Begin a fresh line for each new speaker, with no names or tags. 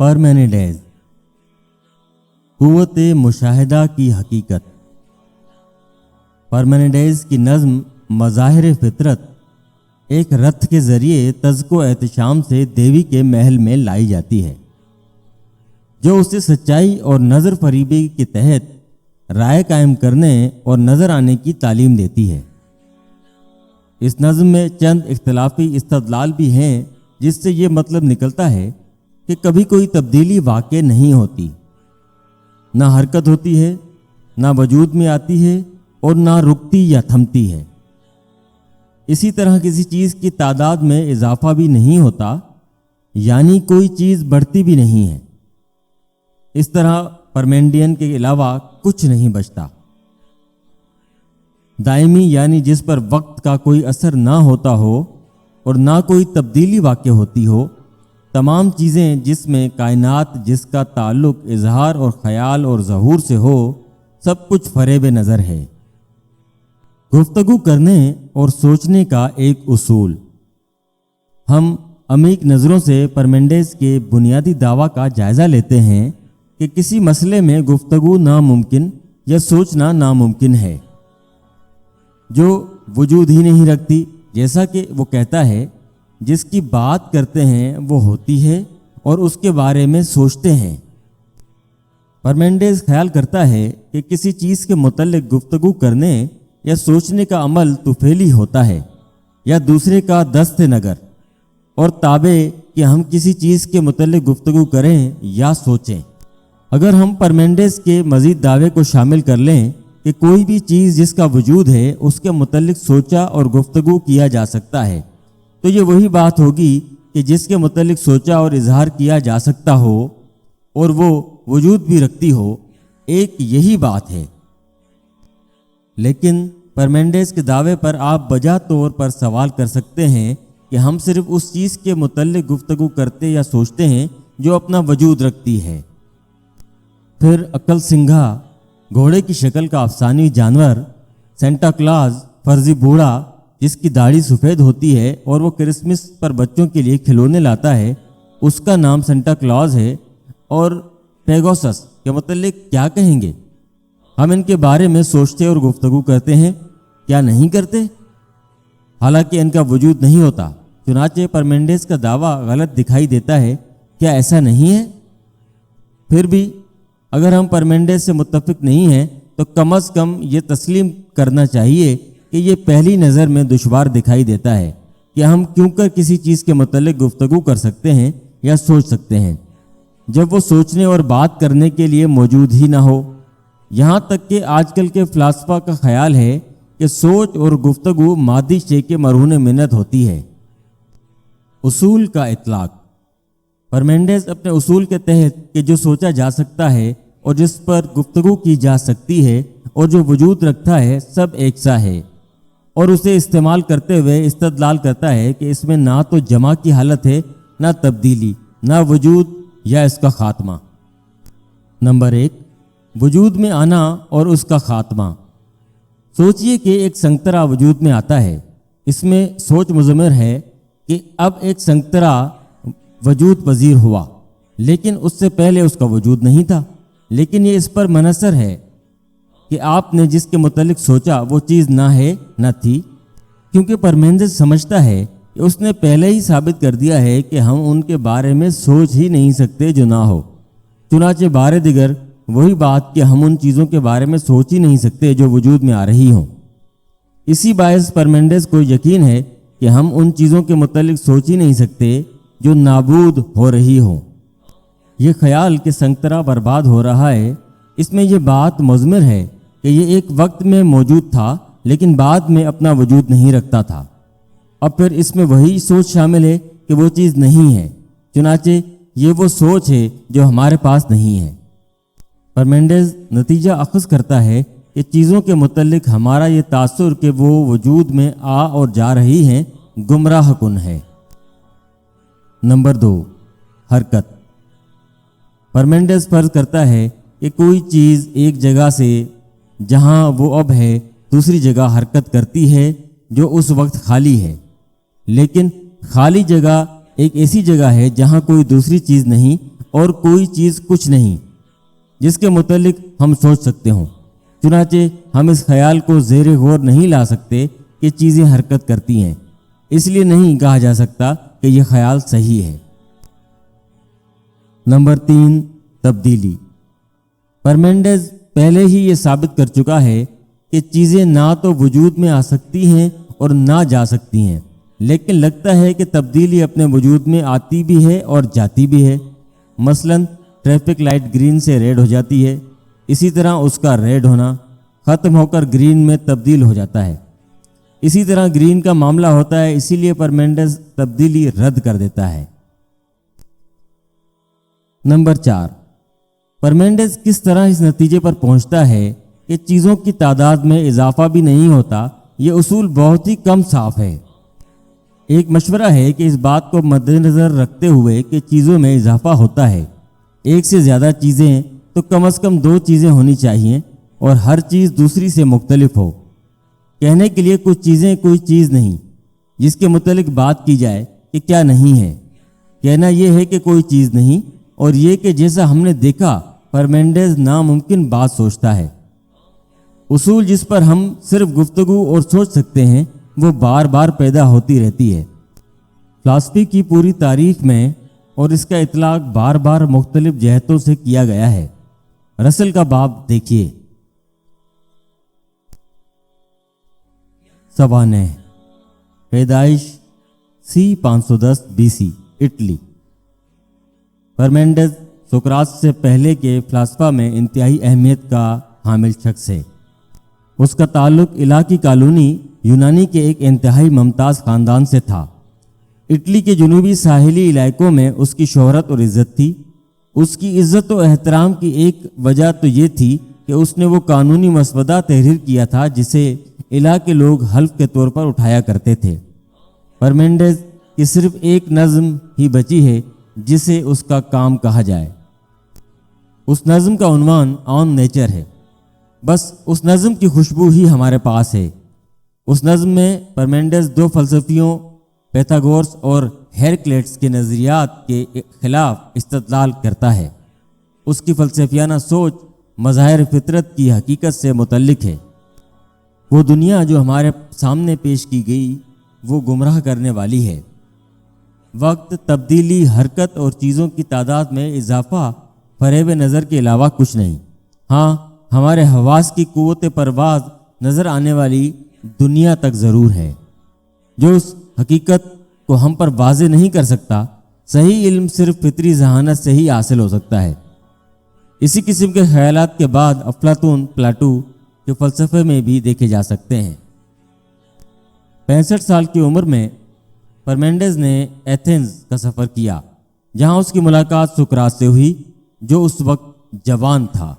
परमेनिडेज, कुव्वत मुशाहिदा की हकीकत। परमेनिडेज की नज़्म मज़ाहिर फितरत एक रथ के ज़रिए तज़्को एहतशाम से देवी के महल में लाई जाती है, जो उसे सच्चाई और नज़र फरीबी के तहत राय कायम करने और नज़र आने की तालीम देती है। इस नज़्म में चंद इख्तिलाफी इस्तदलाल भी हैं, जिससे ये मतलब निकलता है कि कभी कोई तब्दीली वाक़ई नहीं होती, ना हरकत होती है, ना वजूद में आती है और ना रुकती या थमती है। इसी तरह किसी चीज़ की तादाद में इजाफा भी नहीं होता, यानी कोई चीज़ बढ़ती भी नहीं है। इस तरह परमेंडियन के अलावा कुछ नहीं बचता। दायमी यानी जिस पर वक्त का कोई असर ना होता हो और ना कोई तब्दीली वाक़ई होती हो, तमाम चीज़ें जिसमें कायनात जिसका ताल्लुक़ इजहार और ख़याल और ज़हूर से हो, सब कुछ फरेब नज़र है। गुफ्तगू करने और सोचने का एक उसूल। हम अमीक नज़रों से परमेंडेज के बुनियादी दावा का जायज़ा लेते हैं कि किसी मसले में गुफ्तगू नामुमकिन या सोचना नामुमकिन है, जो वजूद ही नहीं रखती। जैसा कि वो कहता है, जिसकी बात करते हैं वो होती है और उसके बारे में सोचते हैं। परमेंडेज ख्याल करता है कि किसी चीज़ के मुतल्लिक गुफ्तगू करने या सोचने का अमल तुफेली होता है या दूसरे का दस्त नगर और ताबे कि हम किसी चीज़ के मुतल्लिक गुफ्तगू करें या सोचें। अगर हम परमेंडेज के मज़ीद दावे को शामिल कर लें कि कोई भी चीज़ जिसका वजूद है उसके मुतल्लिक सोचा और गुफ्तगू किया जा सकता है, तो ये वही बात होगी कि जिसके मुतल्लिक सोचा और इजहार किया जा सकता हो और वो वजूद भी रखती हो। एक यही बात है। लेकिन परमेंडेज के दावे पर आप बजा तौर पर सवाल कर सकते हैं कि हम सिर्फ उस चीज़ के मुतल्लिक गुफ्तगू करते या सोचते हैं जो अपना वजूद रखती है। फिर अक्ल सिंघा, घोड़े की शक्ल का अफसानी जानवर, सेंटा क्लॉज, फर्जी बूढ़ा जिसकी दाढ़ी सफ़ेद होती है और वो क्रिसमस पर बच्चों के लिए खिलौने लाता है, उसका नाम सेंटा क्लॉज है। और पेगासस के मुतल्लिक क्या कहेंगे? हम इनके बारे में सोचते और गुफ्तगू करते हैं, क्या नहीं करते? हालांकि इनका वजूद नहीं होता। चुनाचे परमेंडेज का दावा गलत दिखाई देता है। क्या ऐसा नहीं है? फिर भी अगर हम परमेंडेज से मुत्तफिक नहीं हैं तो कम अज़ कम ये तस्लीम करना चाहिए कि ये पहली नज़र में दुश्वार दिखाई देता है कि हम क्यों कर किसी चीज़ के मुतल्लिक गुफ्तगू कर सकते हैं या सोच सकते हैं, जब वो सोचने और बात करने के लिए मौजूद ही ना हो। यहाँ तक कि आजकल के फ़लसफ़ा का ख्याल है कि सोच और गुफ्तगू मादी शे के मरहून मिन्नत होती है। उसूल का इतलाक़। परमेंडेज अपने उसूल के तहत कि जो सोचा जा सकता है और जिस पर गुफ्तगू की जा सकती है और जो वजूद रखता है, सब एक सा है, और उसे इस्तेमाल करते हुए इस्तदलाल करता है कि इसमें ना तो जमा की हालत है, ना तब्दीली, ना वजूद या इसका खात्मा। नंबर 1, वजूद में आना और उसका खात्मा। सोचिए कि एक संगतरा वजूद में आता है। इसमें सोच मुज़म्मिर है कि अब एक संगतरा वजूद पजीर हुआ, लेकिन उससे पहले उसका वजूद नहीं था। लेकिन ये इस पर मनहसर है कि आपने जिसके मुतल्लिक सोचा वो चीज़ ना है ना थी, क्योंकि परमेंडेज समझता है कि उसने पहले ही साबित कर दिया है कि हम उनके बारे में सोच ही नहीं सकते जो ना हो। चुनाचे बारे दिगर वही बात कि हम उन चीज़ों के बारे में सोच ही नहीं सकते जो वजूद में आ रही हों। इसी बायस परमेंडेज को यकीन है कि हम उन चीज़ों के मुतल्लिक सोच ही नहीं सकते जो नाबूद हो रही हों। ये ख्याल कि संगतरा बर्बाद हो रहा है, इसमें यह बात मुज़म्मिर है कि ये एक वक्त में मौजूद था लेकिन बाद में अपना वजूद नहीं रखता था। अब फिर इसमें वही सोच शामिल है कि वो चीज़ नहीं है, चुनाचे ये वो सोच है जो हमारे पास नहीं है। परमेंडेज नतीजा अख़ज़ करता है कि चीज़ों के मुतल्लिक हमारा ये तासुर कि वो वजूद में आ और जा रही हैं गुमराह कुन है। नंबर 2, हरकत। परमेंडेज फर्ज करता है कि कोई चीज़ एक जगह से जहाँ वो अब है दूसरी जगह हरकत करती है जो उस वक्त खाली है, लेकिन खाली जगह एक ऐसी जगह है जहाँ कोई दूसरी चीज़ नहीं اور कोई चीज़ कुछ नहीं जिसके मुतल्लिक हम सोच सकते हों। चुनाचे हम इस ख्याल को ज़ेरे गौर नहीं ला सकते कि चीज़ें हरकत करती हैं, इसलिए नहीं कहा जा सकता कि यह ख्याल सही है। नंबर 3, तब्दीली। परमेंडेज पहले ही ये साबित कर चुका है कि चीज़ें ना तो वजूद में आ सकती हैं और ना जा सकती हैं, लेकिन लगता है कि तब्दीली अपने वजूद में आती भी है और जाती भी है। मसलन ट्रैफिक लाइट ग्रीन से रेड हो जाती है, इसी तरह उसका रेड होना ख़त्म होकर ग्रीन में तब्दील हो जाता है। इसी तरह ग्रीन का मामला होता है, इसीलिए परमेंडेज तब्दीली रद्द कर देता है। नंबर 4, परमेंडेज किस तरह इस नतीजे पर पहुंचता है कि चीज़ों की तादाद में इजाफा भी नहीं होता, ये उसूल बहुत ही कम साफ है। एक मशवरा है कि इस बात को मद्देनज़र रखते हुए कि चीज़ों में इजाफा होता है, एक से ज़्यादा चीज़ें तो कम से कम 2 चीज़ें होनी चाहिए और हर चीज़ दूसरी से मुख्तलिफ हो। कहने के लिए कुछ चीज़ें कोई चीज़ नहीं जिसके मुतल्लिक बात की जाए कि क्या नहीं है। कहना यह है कि कोई चीज़ नहीं और ये कि जैसा हमने देखा, परमेंडेज नामुमकिन बात सोचता है। उसूल जिस पर हम सिर्फ गुफ्तगू और सोच सकते हैं वो बार बार पैदा होती रहती है। फ़िलासफ़ी की पूरी तारीख में और इसका इतलाक़ बार बार मुख्तलिफ जहतों से किया गया है। रसल का बाब देखिए। सवानेह, पैदाइश सी 510 BC, इटली। परमेंडेज सोक्रात से पहले के फ़िलासफ़ा में इंतहाई अहमियत का हामिल शख्स है। उसका ताल्लुक़ इलाकी कॉलोनी यूनानी के एक इंतहाई मुमताज़ ख़ानदान से था। इटली के जनूबी साहिली इलाकों में उसकी शोहरत और इज़्ज़त थी। उसकी इज़्ज़त और एहतराम की एक वजह तो ये थी कि उसने वो कानूनी मसवदा तहरीर किया था जिसे इलाके लोग हल्फ के तौर पर उठाया करते थे। परमेंडेज की सिर्फ एक नज़म ही बची है जिसे उसका काम कहा जाए। उस नज़म का उन्वान ऑन नेचर है। बस उस नज़म की खुशबू ही हमारे पास है। उस नज़म में परमेंडेज 2 फ़लसफ़ियों पैथागोरस और हेरक्लेट्स के नज़रियात के खिलाफ इस्तदलाल करता है। उसकी फ़लसफ़ियाना सोच मज़ाहिर फितरत की हकीकत से मुतल्लिक है। वो दुनिया जो हमारे सामने पेश की गई वो गुमराह करने वाली है। वक्त, तब्दीली, हरकत और चीज़ों की तादाद में इजाफा फरेब नज़र के अलावा कुछ नहीं। हाँ, हमारे हवास की कुव्वत परवाज़ नज़र आने वाली दुनिया तक ज़रूर है। जो उस हकीकत को हम पर वाज़े नहीं कर सकता, सही इल्म सिर्फ फितरी जहानत से ही हासिल हो सकता है। इसी किस्म के ख्यालात के बाद अफलातून, प्लाटू के फ़लसफ़े में भी देखे जा सकते हैं। 65 साल की उम्र में परमेंडेज ने एथेंस का सफ़र किया, जहाँ उसकी मुलाकात सुकरात से हुई जो उस वक्त जवान था।